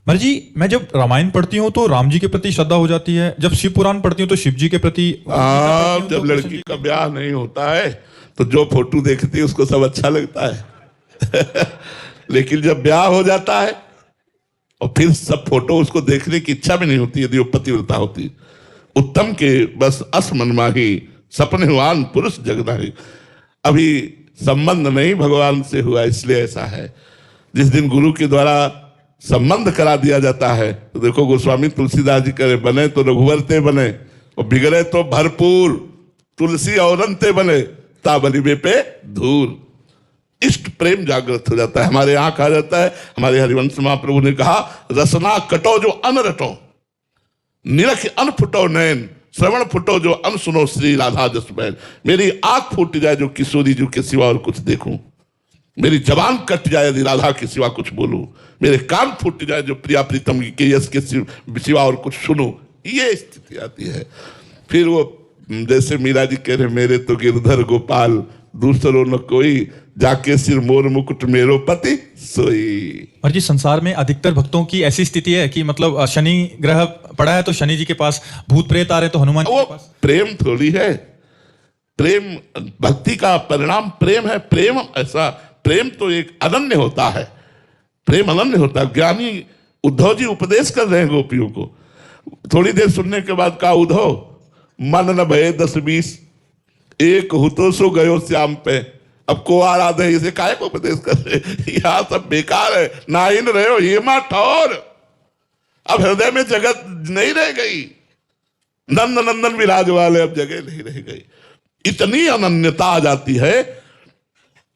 महाराज जी, मैं जब रामायण पढ़ती हूँ तो राम जी के प्रति श्रद्धा हो जाती है, जब शिव पुराण पढ़ती हूँ तो शिव जी के प्रति। जब लड़की का ब्याह नहीं होता है तो जो फोटो देखती है उसको सब अच्छा लगता है लेकिन जब ब्याह हो जाता है और फिर सब फोटो उसको देखने की इच्छा भी नहीं होती यदि वो पतिव्रता होती। उत्तम के बस अस मनमाही सपनेवान पुरुष जगदाही। अभी संबंध नहीं भगवान से हुआ इसलिए ऐसा है। जिस दिन गुरु के द्वारा संबंध करा दिया जाता है तो देखो गोस्वामी तुलसीदास जी करे बने तो रघुवर ते बने और बिगड़े तो भरपूर तुलसी औरंते बने ताबलिबे पे धूल। इष्ट प्रेम जागृत हो जाता है। हमारे यहाँ कहा जाता है, हमारे हरिवंश महाप्रभु ने कहा, रसना कटो जो अन रटो, निरख अन फुटो नैन, श्रवण फुटो जो अन सुनो श्री राधा जस बैन। मेरी आंख फूट जाए जो किशोरी जी के सिवा और कुछ देखूं, मेरी जबान कट जाए यदि राधा के सिवा कुछ बोलूं, मेरे कान फूट जाए जो प्रिया प्रीतम के यश के सिवा और कुछ सुनूं। ये स्थिति आती है। फिर वो जैसे मीरा जी कह रहे, मेरे तो गिरधर गोपाल दूसरो न कोई, जाके सिर मोर मुकुट मेरो पति सोई। और जी, संसार में अधिकतर भक्तों की ऐसी स्थिति है कि मतलब शनि ग्रह पड़ा है तो शनि जी के पास, भूत प्रेत आ रहे तो हनुमान जी के पास। प्रेम थोड़ी है। प्रेम भक्ति का परिणाम प्रेम है। प्रेम ऐसा, प्रेम तो एक अनन्य होता है। प्रेम अनन्य होता है। ज्ञानी उद्धव जी उपदेश कर रहे हैं गोपियों को। थोड़ी देर सुनने के बाद कहा, उद्धव मन न भये 10-20, एक हुतो सो गयो श्याम पे। अब को आराध है, इसे काहे को उपदेश कर रहे, यहां सब बेकार है, ना इन रहे हो ये मा ठौर। अब हृदय में जगत नहीं रह गई, नंद नंदन विराज वाले अब जगह नहीं रह गई। इतनी अनन्यता आ जाती है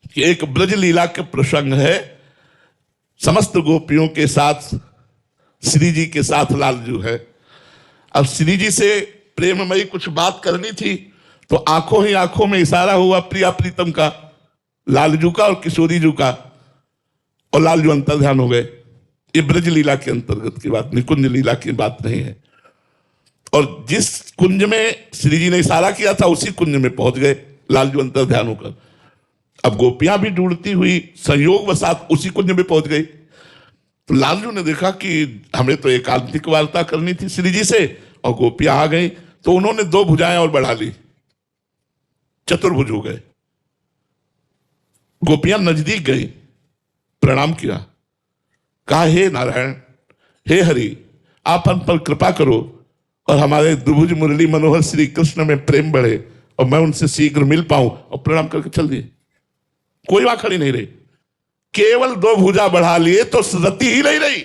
कि एक ब्रज लीला के प्रसंग है, समस्त गोपियों के साथ श्री जी के साथ लालजू है। अब श्री जी से प्रेममयी कुछ बात करनी थी तो आंखों ही आंखों में इशारा हुआ प्रिया प्रीतम का, लालजू का और किशोरी जू का, और लालजू अंतर ध्यान हो गए। ये ब्रज लीला के अंतर्गत की बात, निकुंज लीला की बात नहीं है। और जिस कुंज में श्री जी ने इशारा किया था उसी कुंज में पहुंच गए लालजू अंतर ध्यान होकर। अब गोपियां भी ढूंढती हुई संयोग वसात उसी कुंज में पहुंच गई। तो लालजू ने देखा कि हमें तो एकांतिक वार्ता करनी थी श्री जी से और गोपियां आ गई, तो उन्होंने 2 भुजाएं और बढ़ा ली, चतुर्भुज हो गए। गोपियां नजदीक गई, प्रणाम किया, कहा, हे नारायण, हे हरि, आप हम पर कृपा करो और हमारे द्विभुज मुरली मनोहर श्री कृष्ण में प्रेम बढ़े और मैं उनसे शीघ्र मिल पाऊं। और प्रणाम करके चल दिए। कोई वहां खड़ी नहीं रही। केवल 2 भुजा बढ़ा लिए तो रति ही नहीं रही।